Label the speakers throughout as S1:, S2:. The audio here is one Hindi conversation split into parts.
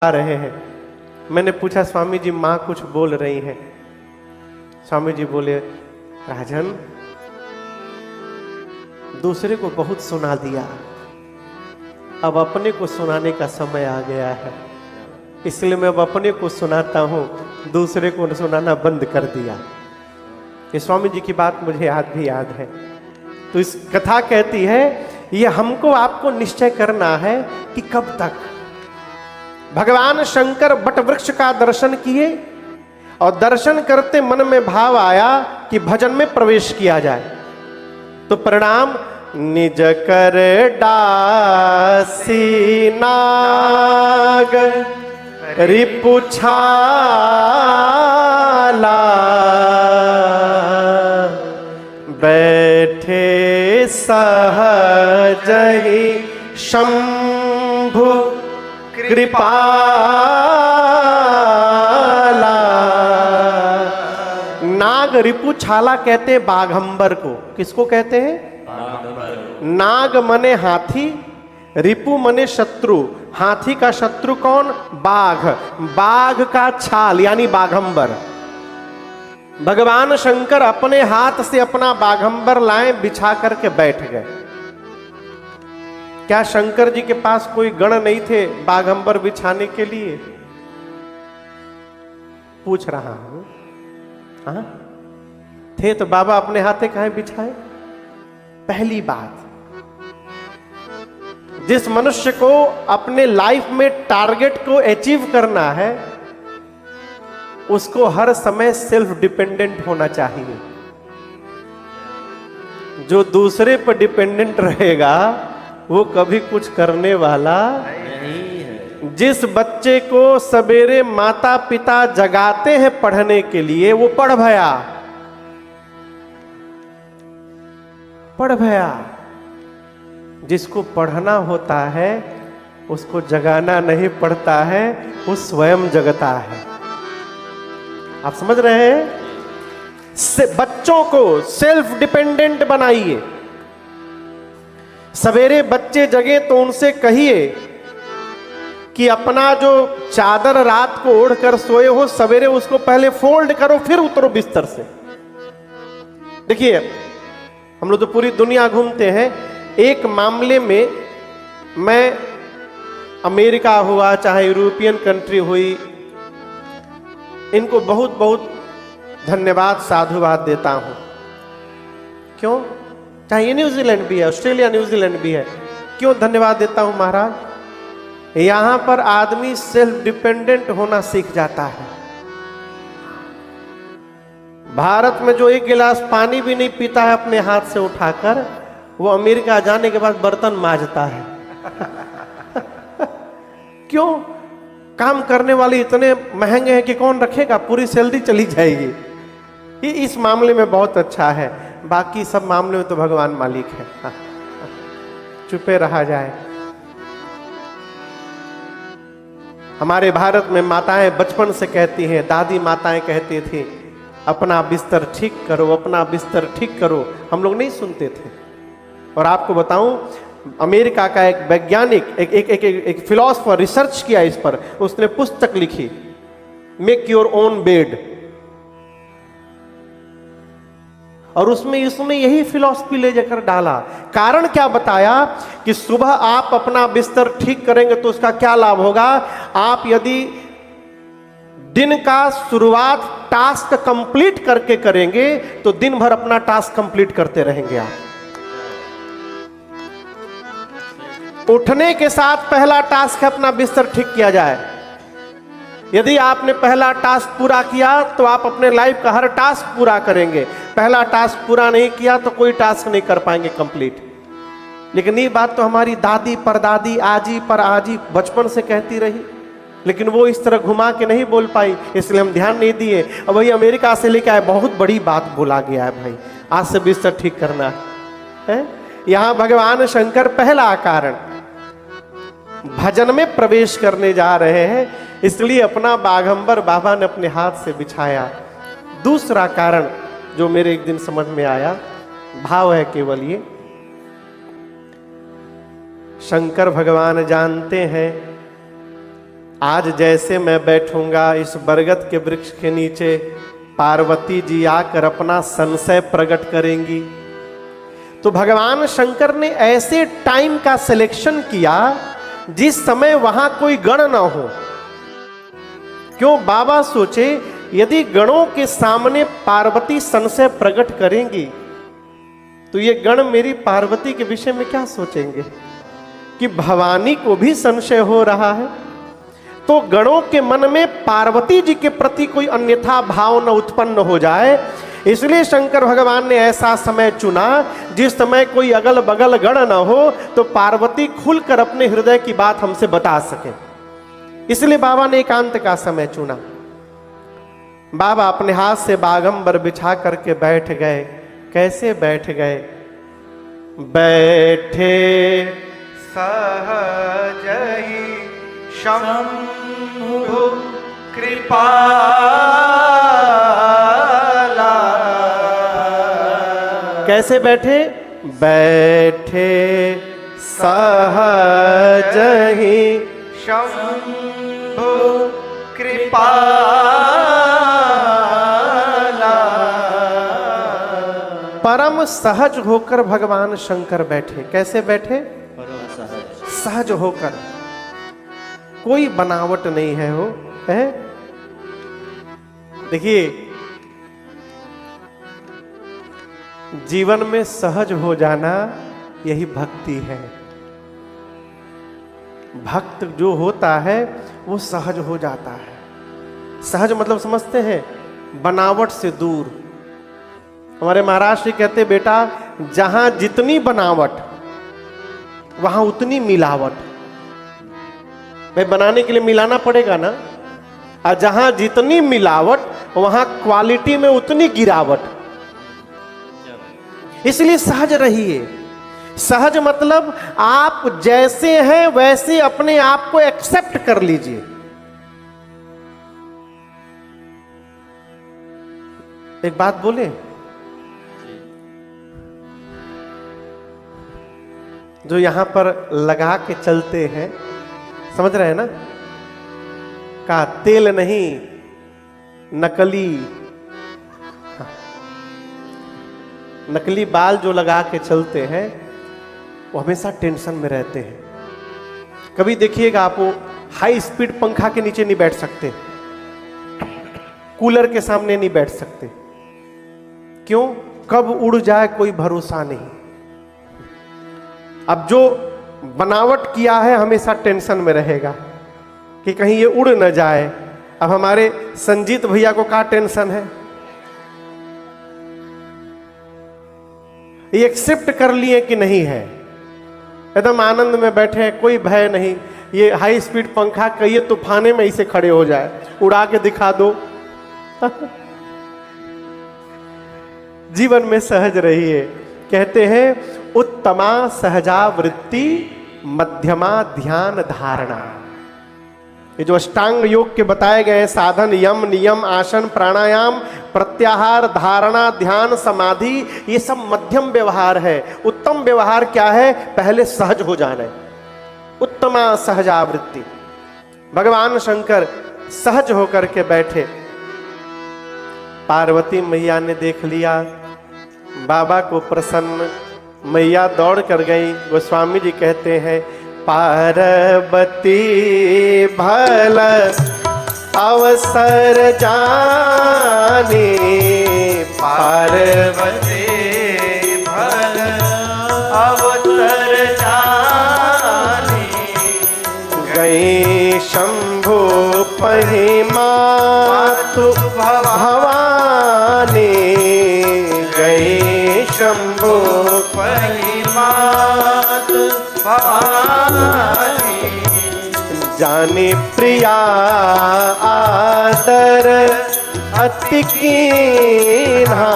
S1: आ रहे हैं। मैंने पूछा स्वामी जी माँ कुछ बोल रही हैं। स्वामी जी बोले राजन दूसरे को बहुत सुना दिया, अब अपने को सुनाने का समय आ गया है, इसलिए मैं अब अपने को सुनाता हूँ, दूसरे को सुनाना बंद कर दिया। ये स्वामी जी की बात मुझे आज भी याद है। तो इस कथा कहती है ये हमको आपको निश्चय करना है कि कब तक। भगवान शंकर बट वृक्ष का दर्शन किए और दर्शन करते मन में भाव आया कि भजन में प्रवेश किया जाए। तो परिणाम निज कर डासी नाग रिपु छाला बैठे सहज ही शंभु कृपाला। नाग रिपु छाला कहते हैं बाघंबर को। किसको कहते हैं? नाग मने हाथी, रिपु मने शत्रु। हाथी का शत्रु कौन? बाघ। बाघ का छाल यानी बाघंबर। भगवान शंकर अपने हाथ से अपना बाघंबर लाए, बिछा करके बैठ गए। क्या शंकर जी के पास कोई गण नहीं थे बाघंबर बिछाने के लिए? पूछ रहा हूं। हाँ थे तो बाबा अपने हाथे काहे बिछाए? पहली बात, जिस मनुष्य को अपने लाइफ में टारगेट को अचीव करना है उसको हर समय सेल्फ डिपेंडेंट होना चाहिए। जो दूसरे पर डिपेंडेंट रहेगा वो कभी कुछ करने वाला नहीं है। जिस बच्चे को सवेरे माता पिता जगाते हैं पढ़ने के लिए वो पढ़ भया। जिसको पढ़ना होता है उसको जगाना नहीं पड़ता है, वो स्वयं जगता है। आप समझ रहे हैं? बच्चों को सेल्फ डिपेंडेंट बनाइए। सवेरे बच्चे जगे तो उनसे कहिए कि अपना जो चादर रात को ओढ़कर सोए हो सवेरे उसको पहले फोल्ड करो फिर उतरो बिस्तर से। देखिए हम लोग तो पूरी दुनिया घूमते हैं। एक मामले में मैं अमेरिका हुआ चाहे यूरोपियन कंट्री हुई, इनको बहुत बहुत धन्यवाद साधुवाद देता हूं। क्यों? चाहे ये न्यूजीलैंड भी है, ऑस्ट्रेलिया न्यूजीलैंड भी है, क्यों धन्यवाद देता हूं महाराज? यहां पर आदमी सेल्फ डिपेंडेंट होना सीख जाता है। भारत में जो एक गिलास पानी भी नहीं पीता है अपने हाथ से उठाकर, वो अमेरिका जाने के बाद बर्तन मांजता है। क्यों? काम करने वाले इतने महंगे हैं कि कौन रखेगा, पूरी सैलरी चली जाएगी। ये इस मामले में बहुत अच्छा है, बाकी सब मामले में तो भगवान मालिक है। चुपे रहा जाए। हमारे भारत में माताएं बचपन से कहती हैं, दादी माताएं कहती थी अपना बिस्तर ठीक करो, अपना बिस्तर ठीक करो। हम लोग नहीं सुनते थे। और आपको बताऊं, अमेरिका का एक वैज्ञानिक एक फिलोसफर रिसर्च किया इस पर, उसने पुस्तक लिखी मेक योर ओन बेड, और उसमें यही फिलॉसफी ले जाकर डाला। कारण क्या बताया कि सुबह आप अपना बिस्तर ठीक करेंगे तो उसका क्या लाभ होगा? आप यदि दिन का शुरुआत टास्क कंप्लीट करके करेंगे तो दिन भर अपना टास्क कंप्लीट करते रहेंगे। आप उठने के साथ पहला टास्क है अपना बिस्तर ठीक किया जाए। यदि आपने पहला टास्क पूरा किया तो आप अपने लाइफ का हर टास्क पूरा करेंगे। पहला टास्क पूरा नहीं किया तो कोई टास्क नहीं कर पाएंगे कंप्लीट। लेकिन ये बात तो हमारी दादी परदादी आजी पर आजी बचपन से कहती रही, लेकिन वो इस तरह घुमा के नहीं बोल पाई, इसलिए हम ध्यान नहीं दिए। अब वही अमेरिका से लेके आए, बहुत बड़ी बात बोला गया है भाई, आज से बिस्तर ठीक करना है। यहां भगवान शंकर पहला कारण भजन में प्रवेश करने जा रहे हैं, इसलिए अपना बाघंबर बाबा ने अपने हाथ से बिछाया। दूसरा कारण जो मेरे एक दिन समझ में आया, भाव है केवल ये, शंकर भगवान जानते हैं आज जैसे मैं बैठूंगा इस बरगद के वृक्ष के नीचे, पार्वती जी आकर अपना संशय प्रकट करेंगी। तो भगवान शंकर ने ऐसे टाइम का सिलेक्शन किया जिस समय वहां कोई गण ना हो। क्यों? बाबा सोचे यदि गणों के सामने पार्वती संशय प्रकट करेंगी तो ये गण मेरी पार्वती के विषय में क्या सोचेंगे कि भवानी को भी संशय हो रहा है। तो गणों के मन में पार्वती जी के प्रति कोई अन्यथा भाव न उत्पन्न हो जाए, इसलिए शंकर भगवान ने ऐसा समय चुना जिस समय कोई अगल बगल गण न हो, तो पार्वती खुलकर अपने हृदय की बात हमसे बता सके। इसलिए बाबा ने एकांत का समय चुना। बाबा अपने हाथ से बागंबर बिछा करके बैठ गए। कैसे बैठ गए? बैठे सहज ही शंभु कृपाला, कैसे बैठे? बैठे सहज ही शंभु कृपाला, परम सहज होकर भगवान शंकर बैठे। कैसे बैठे? सहज होकर, कोई बनावट नहीं है वो है। देखिए, जीवन में सहज हो जाना यही भक्ति है। भक्त जो होता है वो सहज हो जाता है। सहज मतलब समझते हैं? बनावट से दूर। हमारे महाराज जी कहते, बेटा जहां जितनी बनावट वहां उतनी मिलावट। भाई बनाने के लिए मिलाना पड़ेगा ना, और जहां जितनी मिलावट वहां क्वालिटी में उतनी गिरावट। इसलिए सहज रहिए। सहज मतलब आप जैसे हैं वैसे अपने आप को एक्सेप्ट कर लीजिए। एक बात बोले, जो यहां पर लगा के चलते हैं, समझ रहे हैं ना, का तेल नहीं नकली, नकली बाल जो लगा के चलते हैं वो हमेशा टेंशन में रहते हैं। कभी देखिएगा, आप वो हाई स्पीड पंखा के नीचे नहीं बैठ सकते, कूलर के सामने नहीं बैठ सकते। क्यों? कब उड़ जाए कोई भरोसा नहीं। अब जो बनावट किया है हमेशा टेंशन में रहेगा कि कहीं ये उड़ न जाए। अब हमारे संजीत भैया को क्या टेंशन है? ये एक्सेप्ट कर लिए कि नहीं है, एकदम आनंद में बैठे हैं, कोई भय नहीं। ये हाई स्पीड पंखा कहिए तूफाने में इसे खड़े हो जाए, उड़ा के दिखा दो। जीवन में सहज रहिए। कहते हैं उत्तमा सहजावृत्ति मध्यमा ध्यान धारणा। ये जो अष्टांग योग के बताए गए साधन, यम नियम आसन प्राणायाम प्रत्याहार धारणा ध्यान समाधि, ये सब मध्यम व्यवहार है। उत्तम व्यवहार क्या है? पहले सहज हो जाना है। उत्तमा सहजावृत्ति। भगवान शंकर सहज होकर के बैठे। पार्वती मैया ने देख लिया, बाबा को प्रसन्न, मैया दौड़ कर गई। गोस्वामी जी कहते हैं, पार्वती भल अवसर जाने, पार्वती भल अवसर जाने, गई शंभु महिमा तु भवानी, गई शंभु महिमा तु भवानी, जाने प्रिया आदर अति कीन्हा,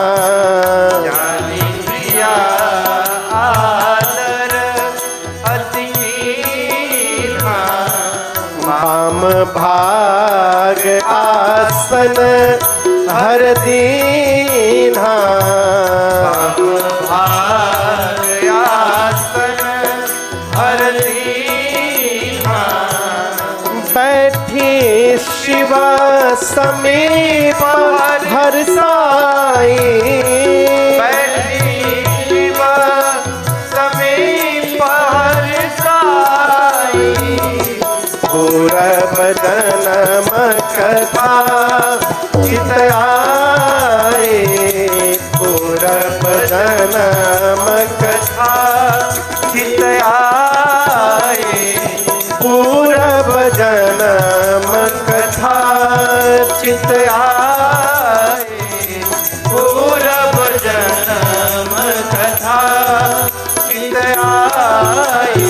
S1: जाने प्रिया आदर अति कीन्हा, वाम भाग आसन हर दीन्हा, वाम भाग आसन हर दीन्हा, बैठी शिव समीप हर साई,
S2: बैठी शिव समीप हर साई,
S1: पूरब जन्म कथा चित आए, पूरब जन्म कथा
S2: चित आए,
S1: पूरब जन्म कथा चित
S2: आए, पूरब जन्म कथा चित आए।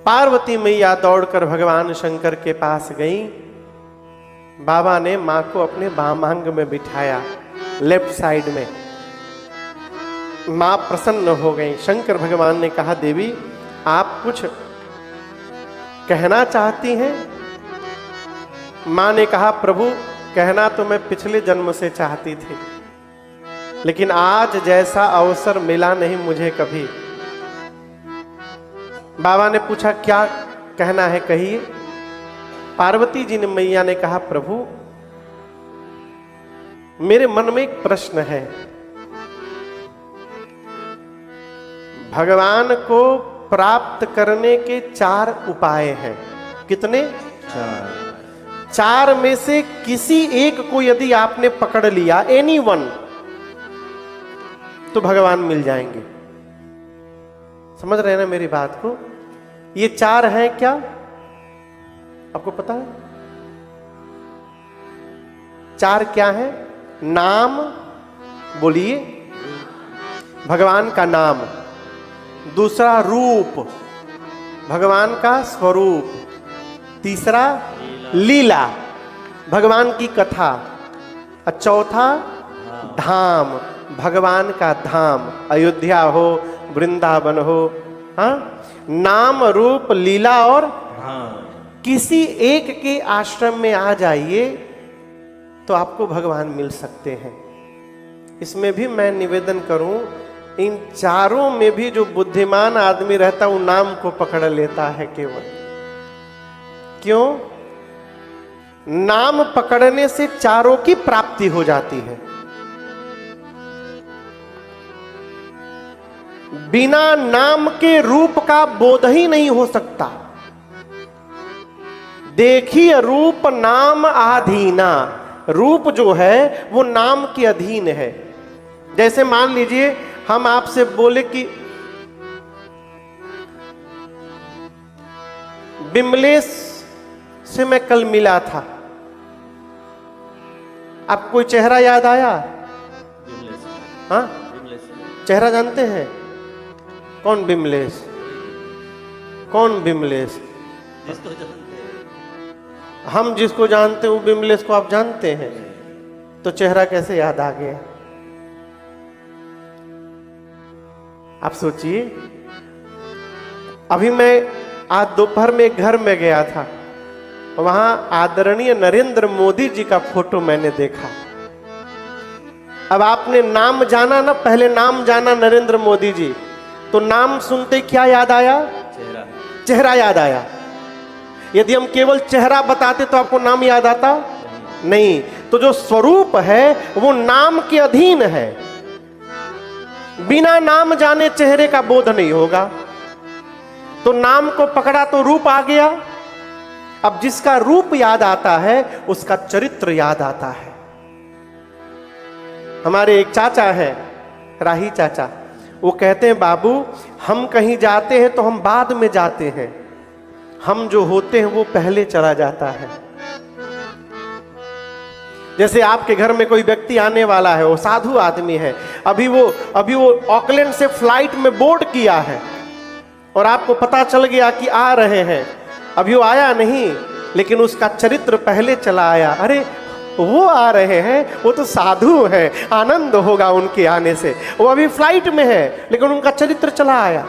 S1: पार्वती मैया दौड़कर भगवान शंकर के पास गई। बाबा ने मां को अपने वामांग में बिठाया, लेफ्ट साइड में। मां प्रसन्न हो गई। शंकर भगवान ने कहा, देवी आप कुछ कहना चाहती हैं? मां ने कहा, प्रभु कहना तो मैं पिछले जन्म से चाहती थी, लेकिन आज जैसा अवसर मिला नहीं मुझे कभी। बाबा ने पूछा, क्या कहना है, कहिए। पार्वती जी ने, मैया ने कहा, प्रभु मेरे मन में एक प्रश्न है। भगवान को प्राप्त करने के 4 उपाय हैं। कितने? 4 में से किसी एक को यदि आपने पकड़ लिया, एनीवन, तो भगवान मिल जाएंगे। समझ रहे हैं ना मेरी बात को? ये 4 हैं क्या? आपको पता है 4 क्या है? नाम, बोलिए, भगवान का नाम। दूसरा रूप, भगवान का स्वरूप। तीसरा लीला, भगवान की कथा। और चौथा धाम, भगवान का धाम। अयोध्या हो, वृंदावन हो। हाँ, नाम, रूप, लीला और किसी एक के आश्रम में आ जाइए तो आपको भगवान मिल सकते हैं। इसमें भी मैं निवेदन करूं, इन 4 में भी जो बुद्धिमान आदमी रहता वो नाम को पकड़ लेता है केवल। क्यों? नाम पकड़ने से 4 की प्राप्ति हो जाती है। बिना नाम के रूप का बोध ही नहीं हो सकता। देखिए, रूप नाम आधीना। रूप जो है वो नाम के अधीन है। जैसे मान लीजिए हम आपसे बोले कि बिमलेश से मैं कल मिला था, आपको कोई चेहरा याद आया? हाँ, चेहरा जानते हैं? कौन बिमलेश? कौन बिमलेश? हम जिसको जानते हैं वो बिमलेश को आप जानते हैं, तो चेहरा कैसे याद आ गया? आप सोचिए। अभी मैं आज दोपहर में एक घर में गया था, वहां आदरणीय नरेंद्र मोदी जी का फोटो मैंने देखा। अब आपने नाम जाना ना, पहले नाम जाना नरेंद्र मोदी जी, तो नाम सुनते क्या याद आया? चेहरा याद आया। यदि हम केवल चेहरा बताते तो आपको नाम याद आता नहीं। तो जो स्वरूप है वो नाम के अधीन है। बिना नाम जाने चेहरे का बोध नहीं होगा। तो नाम को पकड़ा तो रूप आ गया। अब जिसका रूप याद आता है उसका चरित्र याद आता है। हमारे एक चाचा हैं, राही चाचा, वो कहते हैं, बाबू हम कहीं जाते हैं तो हम बाद में जाते हैं, हम जो होते हैं वो पहले चला जाता है। जैसे आपके घर में कोई व्यक्ति आने वाला है, वो साधु आदमी है, अभी वो ऑकलैंड से फ्लाइट में बोर्ड किया है और आपको पता चल गया कि आ रहे हैं। अभी वो आया नहीं, लेकिन उसका चरित्र पहले चला आया। अरे वो आ रहे हैं, वो तो साधु हैं, आनंद होगा उनके आने से। वो अभी फ्लाइट में है लेकिन उनका चरित्र चला आया।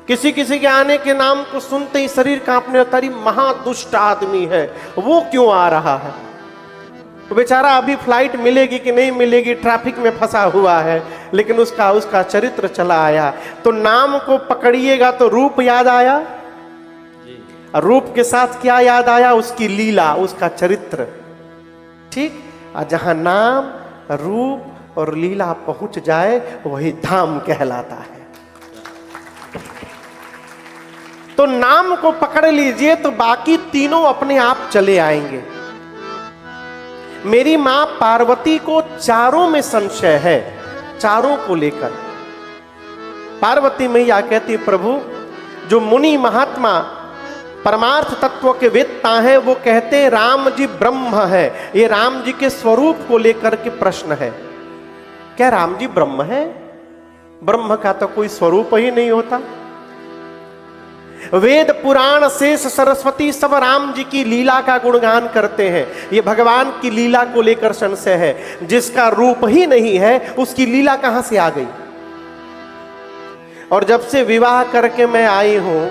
S1: किसी किसी के आने के नाम को सुनते ही शरीर कांपने लगता है, महादुष्ट आदमी है, वो क्यों आ रहा है? तो बेचारा अभी फ्लाइट मिलेगी कि नहीं मिलेगी, ट्रैफिक में फंसा हुआ है, लेकिन उसका चरित्र चला आया। तो नाम को पकड़िएगा तो रूप याद आया, और रूप के साथ क्या याद आया? उसकी लीला, उसका चरित्र। ठीक, और जहां नाम, रूप और लीला पहुंच जाए वही धाम कहलाता है। तो नाम को पकड़ लीजिए तो बाकी तीनों अपने आप चले आएंगे। मेरी मां पार्वती को चारों में संशय है, चारों को लेकर। पार्वती मैया कहती, प्रभु जो मुनि महात्मा परमार्थ तत्व के वेत्ता हैं वो कहते राम जी ब्रह्म है। ये राम जी के स्वरूप को लेकर के प्रश्न है। क्या राम जी ब्रह्म है? ब्रह्म का तो कोई स्वरूप ही नहीं होता। वेद पुराण शेष सरस्वती सब राम जी की लीला का गुणगान करते हैं। ये भगवान की लीला को लेकर संशय है। जिसका रूप ही नहीं है उसकी लीला कहां से आ गई? और जब से विवाह करके मैं आई हूं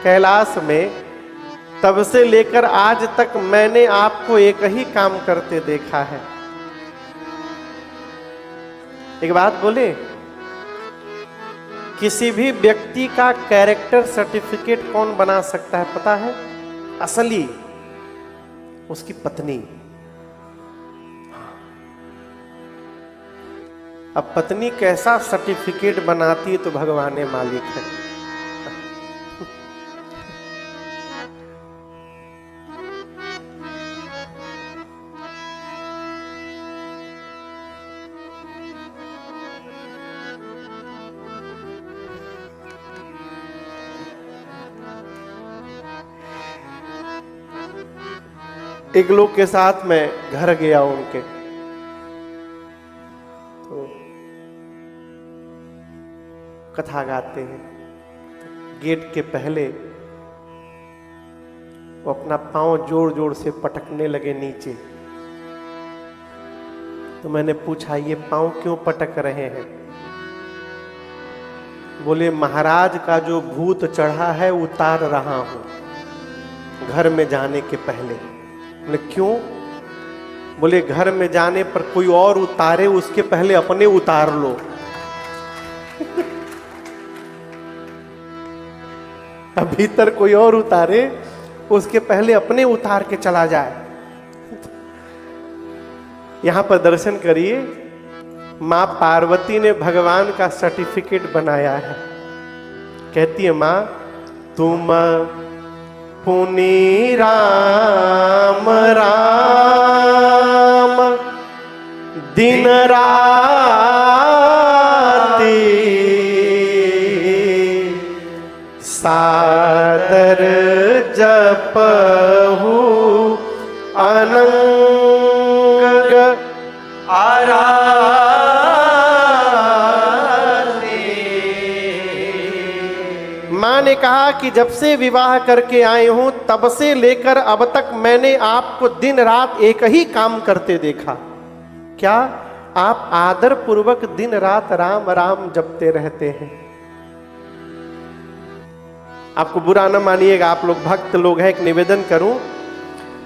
S1: कैलाश में, तब से लेकर आज तक मैंने आपको एक ही काम करते देखा है। एक बात बोले, किसी भी व्यक्ति का कैरेक्टर सर्टिफिकेट कौन बना सकता है पता है? असली उसकी पत्नी। अब पत्नी कैसा सर्टिफिकेट बनाती है तो भगवान ने मालिक है। एक लोग के साथ मैं घर गया उनके, तो कथा गाते हैं। गेट के पहले वो अपना पांव जोर जोर से पटकने लगे नीचे। तो मैंने पूछा, ये पांव क्यों पटक रहे हैं? बोले, महाराज का जो भूत चढ़ा है उतार रहा हूं घर में जाने के पहले। बोले क्यों? बोले घर में जाने पर कोई और उतारे उसके पहले अपने उतार लो। अब भीतर कोई और उतारे उसके पहले अपने उतार के चला जाए। यहां पर दर्शन करिए, मां पार्वती ने भगवान का सर्टिफिकेट बनाया है। कहती है मां, तुम पुनि राम राम दिन राति सादर जपहु अनंग मां ने कहा कि जब से विवाह करके आए हूं तब से लेकर अब तक मैंने आपको दिन रात एक ही काम करते देखा। क्या? आप आदर पूर्वक दिन रात राम राम जपते रहते हैं। आपको बुरा न मानिएगा, आप लोग भक्त लोग हैं, एक निवेदन करूं,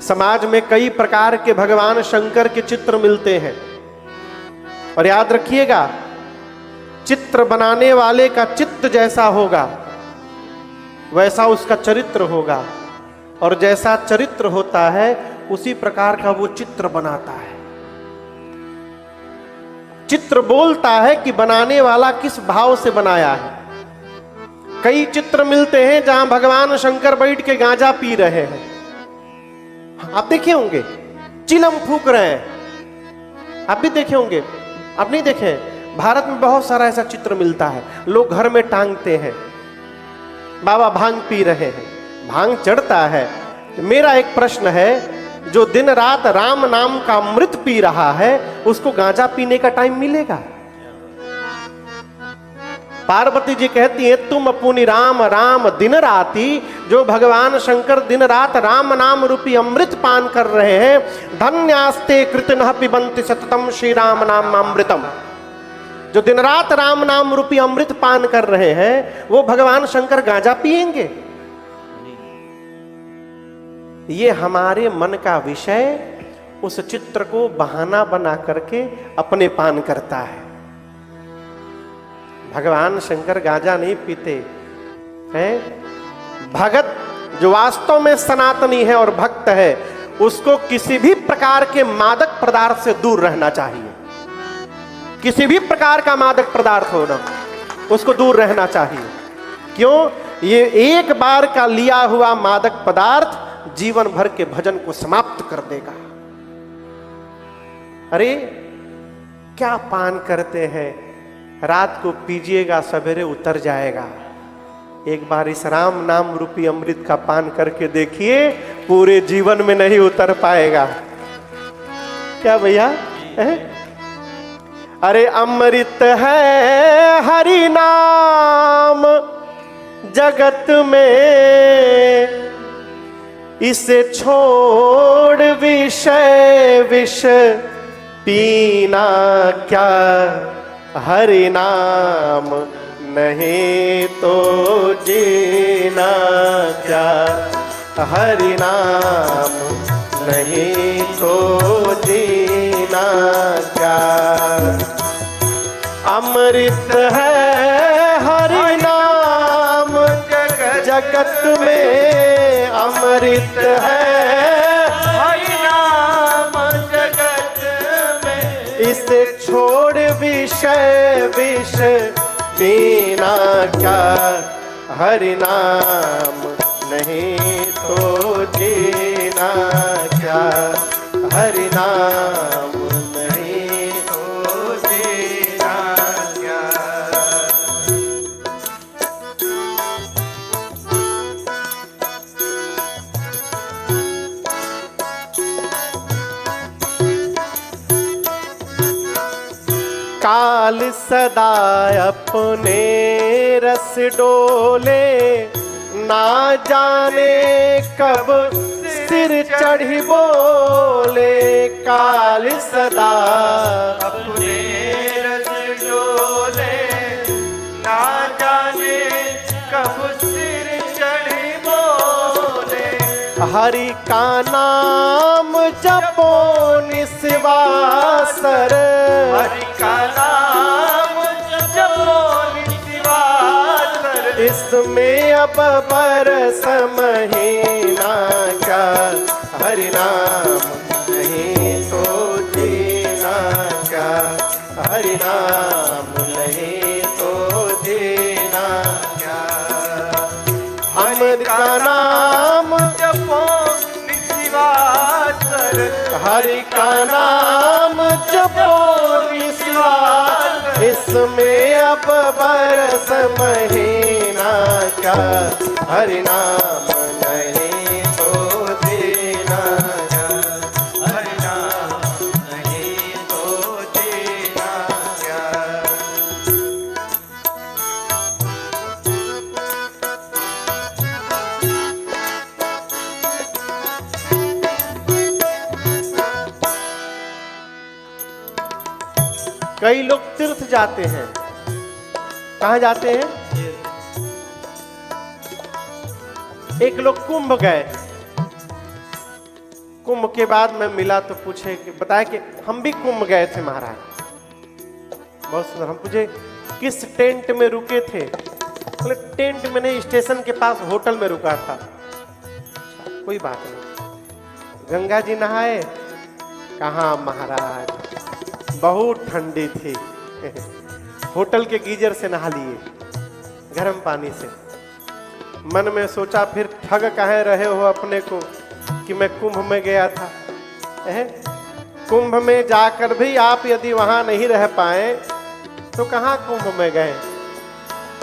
S1: समाज में कई प्रकार के भगवान शंकर के चित्र मिलते हैं। और याद रखिएगा, चित्र बनाने वाले का चित्त जैसा होगा वैसा उसका चरित्र होगा, और जैसा चरित्र होता है उसी प्रकार का वो चित्र बनाता है। चित्र बोलता है कि बनाने वाला किस भाव से बनाया है। कई चित्र मिलते हैं जहां भगवान शंकर बैठ के गांजा पी रहे हैं, आप देखे होंगे, चिलम फूक रहे हैं, आप भी देखे होंगे। आप नहीं देखे? भारत में बहुत सारा ऐसा चित्र मिलता है। लोग घर में टांगते हैं, बाबा भांग पी रहे हैं, भांग चढ़ता है। मेरा एक प्रश्न है, जो दिन रात राम नाम का अमृत पी रहा है उसको गांजा पीने का टाइम मिलेगा? पार्वती जी कहती है, तुम पुनि राम राम दिन राति, जो भगवान शंकर दिन रात राम नाम रूपी अमृत पान कर रहे हैं, धन्यास्ते कृतनः पिबन्ति सततम श्री राम नाम अमृतम। जो दिन रात राम नाम रूपी अमृत पान कर रहे हैं वो भगवान शंकर गांजा पिएंगे? ये हमारे मन का विषय उस चित्र को बहाना बना करके अपने पान करता है। भगवान शंकर गांजा नहीं पीते हैं। भगत जो वास्तव में सनातनी है और भक्त है, उसको किसी भी प्रकार के मादक पदार्थ से दूर रहना चाहिए। किसी भी प्रकार का मादक पदार्थ हो ना, उसको दूर रहना चाहिए। क्यों? ये एक बार का लिया हुआ मादक पदार्थ जीवन भर के भजन को समाप्त कर देगा। अरे क्या पान करते हैं, रात को पीजिएगा, सवेरे उतर जाएगा। एक बार इस राम नाम रूपी अमृत का पान करके देखिए, पूरे जीवन में नहीं उतर पाएगा। क्या भैया? अरे अमृत है हरि नाम जगत में, इसे छोड़ विषय विष पीना क्या, हरि नाम नहीं तो जीना क्या, हरि नाम नहीं तो जीना क्या। अमृत है हरि नाम जगत में, अमृत है हरि नाम जगत में, इसे छोड़ विषय विष पीना क्या, हरि नाम नहीं तो जीना क्या, हरि नाम नहीं तो जीना क्या। काल सदा अपने रस डोले, ना जाने कब सिर चढ़ी बोले। काल सदा अपने रस डोले, ना जाने कब सिर चढ़ी बोले। हरि का नाम जपो निस्वासर, हरि का नाम जपो निस्वासर, इसमें अब बरस महीना क्या, हरि नाम नहीं तो जीना क्या, हरि नाम नहीं तो जीना क्या। हरि का नाम जपो निस्वासर, हरि का नाम जपो निस्वासर, इसमें अब बरस महीना क्या, हरि नाम नहीं तो जीना क्या, हरि नाम नहीं तो जीना क्या। कई लोग तीर्थ जाते हैं। कहाँ जाते हैं? एक लोग कुंभ गए। कुंभ के बाद मैं मिला तो पूछे कि बताया कि हम भी कुंभ गए थे महाराज। बहुत सुंदर। हम पूछे किस टेंट में रुके थे? बोले टेंट में नहीं, स्टेशन के पास होटल में रुका था। कोई बात नहीं। गंगा जी नहाए? कहाँ महाराज, बहुत ठंडी थी। होटल के गीजर से नहा लिए, गर्म पानी से। मन में सोचा फिर ठग कहे रहे हो अपने को कि मैं कुंभ में गया था। कुंभ में जाकर भी आप यदि वहां नहीं रह पाए तो कहाँ कुंभ में गए।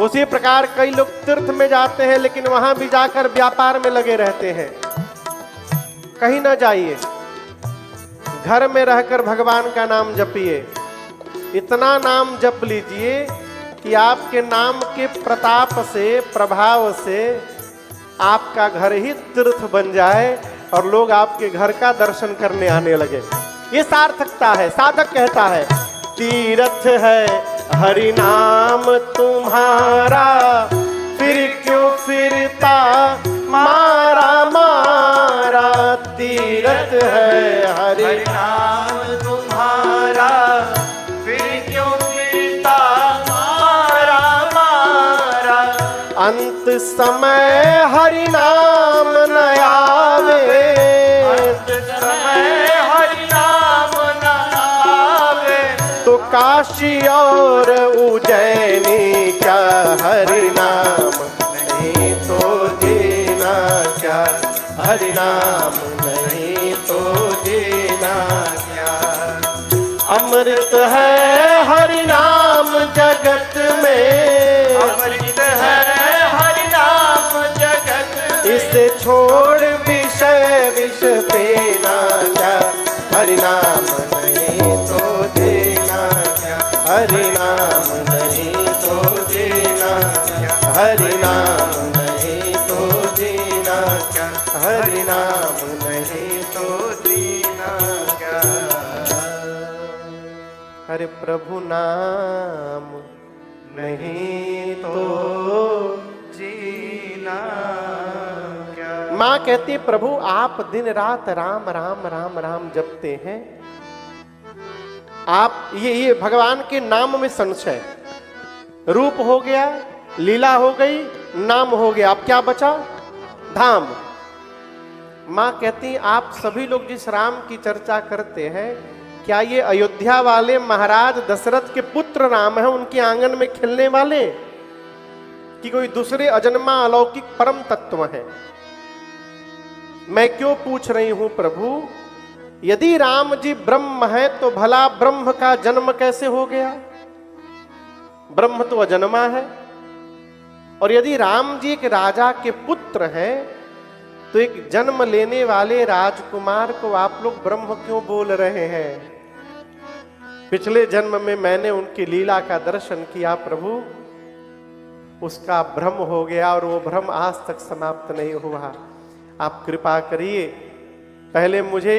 S1: उसी प्रकार कई लोग तीर्थ में जाते हैं लेकिन वहां भी जाकर व्यापार में लगे रहते हैं। कहीं ना जाइए, घर में रहकर भगवान का नाम जपिए। इतना नाम जप लीजिए कि आपके नाम के प्रताप से, प्रभाव से आपका घर ही तीर्थ बन जाए और लोग आपके घर का दर्शन करने आने लगे। ये सार्थकता है। साधक कहता है तीर्थ है हरि नाम तुम्हारा, फिर क्यों फिरता मारा मारा। तीर्थ है हरि नाम तुम्हारा, फिर क्यों फिरता मारा मारा। अंत समय हरि नाम काशी और उज्जैनी क्या, हरि नाम नहीं तो जीना क्या, हरि नाम नहीं तो जीना क्या। अमृत है हरि नाम जगत में,
S2: अमृत है हरि नाम जगत में,
S1: इसे छोड़ विषय विष पीना क्या, हरि नाम नहीं तो जीना क्या, हरि नाम नहीं तो जीना क्या, हरि नाम नहीं तो जीना क्या, हरि नाम नहीं तो जीना क्या। हरि प्रभु नाम नहीं तो
S2: जीना क्या।
S1: माँ कहती प्रभु आप दिन रात राम राम राम राम जपते हैं, आप ये भगवान के नाम में संशय, रूप हो गया, लीला हो गई, नाम हो गया, अब क्या बचा, धाम। माँ कहती आप सभी लोग जिस राम की चर्चा करते हैं, क्या ये अयोध्या वाले महाराज दशरथ के पुत्र राम हैं, उनके आंगन में खेलने वाले, कि कोई दूसरे अजन्मा अलौकिक परम तत्व है? मैं क्यों पूछ रही हूं प्रभु, यदि राम जी ब्रह्म है तो भला ब्रह्म का जन्म कैसे हो गया? ब्रह्म तो अजन्मा है। और यदि राम जी एक राजा के पुत्र हैं, तो एक जन्म लेने वाले राजकुमार को आप लोग ब्रह्म क्यों बोल रहे हैं? पिछले जन्म में मैंने उनकी लीला का दर्शन किया प्रभु, उसका भ्रम हो गया और वो भ्रम आज तक समाप्त नहीं हुआ। आप कृपा करिए, पहले मुझे